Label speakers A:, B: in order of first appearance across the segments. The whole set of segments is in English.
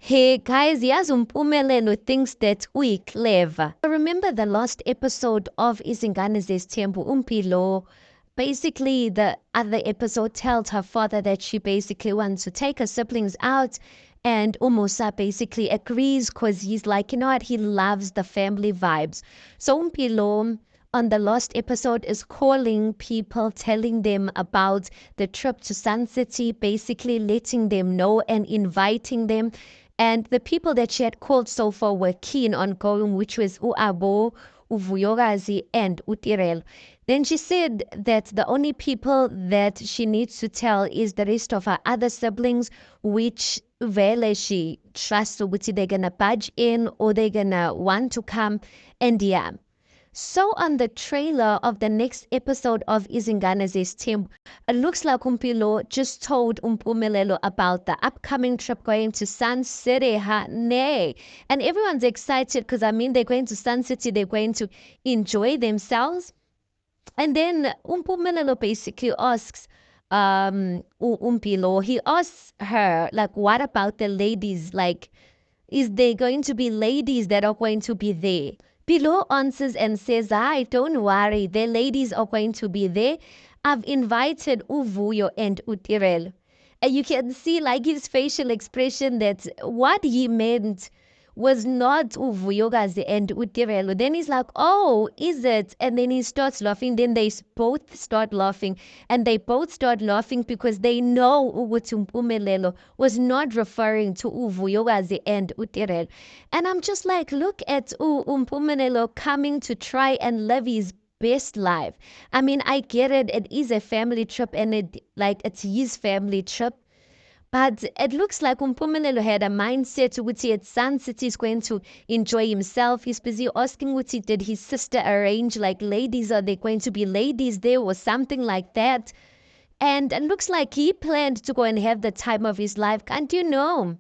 A: Hey guys, yazi uMpumelelo thinks that clever. Remember the last episode of Izingane Zesithembu, Umpilo, basically the other episode tells her father that she basically wants to take her siblings out, and Umusa basically agrees because he's like, you know what, he loves the family vibes. So Umpilo on the last episode is calling people, telling them about the trip to Sun City, basically letting them know and inviting them. And the people that she had called so far were keen on going, which was Uabo, Uvuyokazi, and Utirel. Then she said that the only people that she needs to tell is the rest of her other siblings, which vele she trusts ukuthi they're gonna budge in or they're gonna want to come. And yeah. So on the trailer of the next episode of Izingane Zesithembu, it looks like Umpilo just told Umpumelelo about the upcoming trip going to Sun City. Nay. And everyone's excited because I mean they're going to Sun City, they're going to enjoy themselves. And then Umpumelelo basically asks Umpilo, he asks her, like, what about the ladies? Like, is there going to be ladies that are going to be there? Pilo answers and says, "Hi, don't worry, the ladies are going to be there. I've invited Uvuyo and Utirel." And you can see like his facial expression that what he meant was not Uvuyokazi and Utirelo. Then he's like, "Oh, is it?" And then he starts laughing. Then both start laughing. And they both start laughing because they know ukuthi Mpumelelo was not referring to Uvuyokazi and Utirelo. And I'm just like, look at Mpumelelo coming to try and live his best life. I mean, I get it. It is a family trip and it's his family trip. But it looks like Umpumelelo had a mindset which at Sun City is going to enjoy himself. He's busy asking Wuti, did his sister arrange like ladies? Are there going to be ladies there or something like that? And it looks like he planned to go and have the time of his life. Can't you know?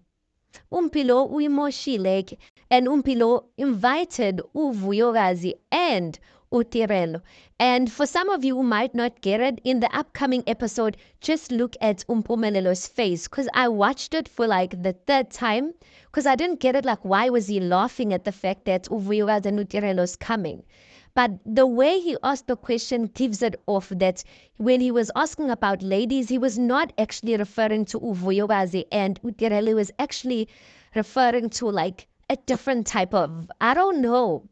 A: Umpilo uimoshile and Umpilo invited Uvuyokazi and Utirelo. And for some of you who might not get it, in the upcoming episode, just look at Umpumelelo's face because I watched it for like the third time because I didn't get it. Like, why was he laughing at the fact that Uvuyokazi and Utirelo's coming? But the way he asked the question gives it off that when he was asking about ladies, he was not actually referring to Uvuyokazi and Utirelo. He was actually referring to like a different type of, I don't know.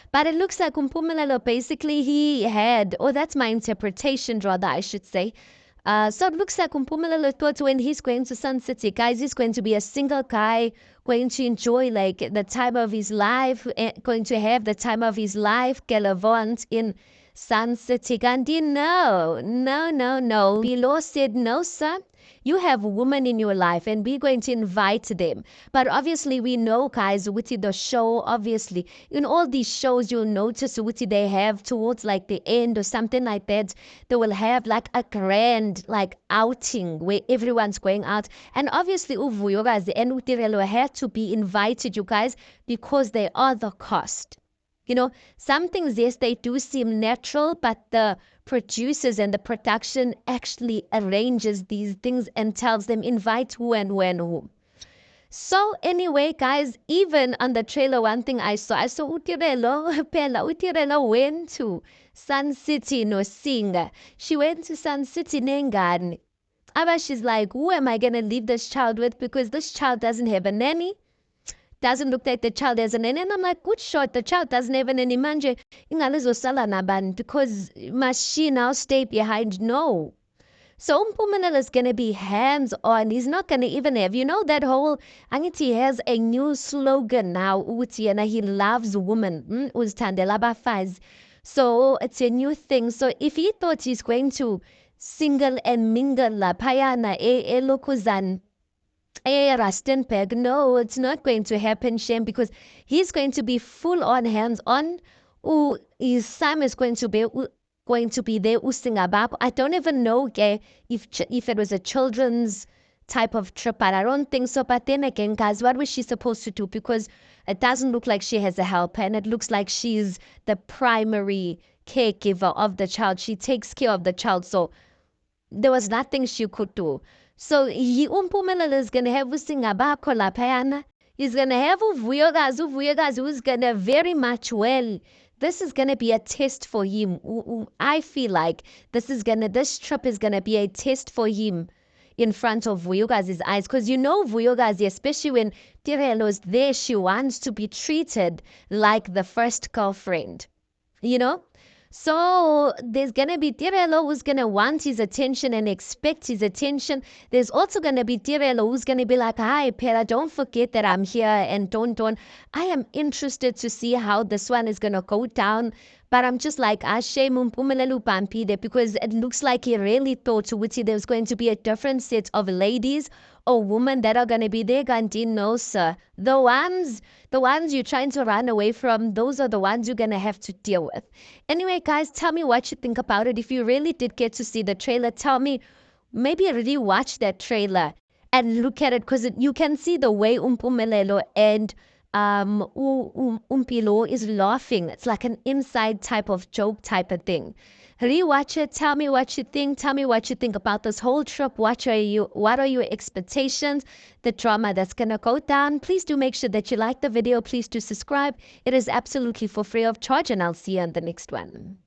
A: But it looks like Umpumelelo basically he had, or that's my interpretation rather, I should say. So it looks like Umpumelelo thought when he's going to Sun City, guys, he's going to be a single guy, going to enjoy like the time of his life, going to have the time of his life, Galavant in Sun City. Gandhi, no, no, no, no. Bilo said, no, sir. You have women in your life and we're going to invite them. But obviously we know, guys, with the show, obviously, in all these shows, you'll notice what they have towards like the end or something like that. They will have like a grand like outing where everyone's going out. And obviously Uvuyokazi and Utirelo had to be invited, you guys, because they are the cast. You know, some things, yes, they do seem natural, but the producers and the production actually arranges these things and tells them invite who and when who. So anyway, guys, even on the trailer, one thing I saw Utirelo went to Sun City no singer. She went to Sun City nengani. Aba she's like, who am I gonna leave this child with? Because this child doesn't have a nanny. Doesn't look like the child has a nanny. And I'm like, good shot, the child doesn't have a nanny. Manje, ingalizosala naban because must she now stay behind? No. So Mpumelelo is going to be hands-on. He's not going to even have, you know, that whole, Angiti has a new slogan now, Utiana, he loves women. Uzithandela abafazi. So it's a new thing. So if he thought he's going to single and mingle laphayana elokuzan Rustenburg, no, it's not going to happen, Shem, because he's going to be full on hands-on. His Sam is going to be there usingabap. I don't even know if it was a children's type of trip, but I don't think so. But then again, guys, what was she supposed to do? Because it doesn't look like she has a helper, and it looks like she's the primary caregiver of the child. She takes care of the child, so there was nothing she could do. So uMpumela is gonna have usingabakho laphayana. He's gonna have uVuyokazi who's gonna very much well. This is gonna be a test for him. I feel like this trip is gonna be a test for him in front of Vuyokazi's eyes. Because Vuyokazi, especially when Tirelo's there, she wants to be treated like the first girlfriend. You know? So there's gonna be Tirelo who's gonna want his attention and expect his attention. There's also gonna be Tirelo who's gonna be like, "Hi, Pera, don't forget that I'm here and don't." I am interested to see how this one is gonna go down. But I'm just like, Ashe Mumpumelelu Pampide, because it looks like he really thought Wuti there was going to be a different set of ladies or women that are gonna be there. Ganti, no, sir. The ones you're trying to run away from, those are the ones you're gonna have to deal with. Anyway, guys, tell me what you think about it. If you really did get to see the trailer, tell me. Maybe really watch that trailer and look at it, because you can see the way Umpumelelo and Umpilo is laughing. It's like an inside type of joke type of thing. Rewatch it. Tell me what you think. Tell me what you think about this whole trip. What are your expectations? The drama that's gonna go down. Please do make sure that you like the video. Please do subscribe. It is absolutely for free of charge, and I'll see you on the next one.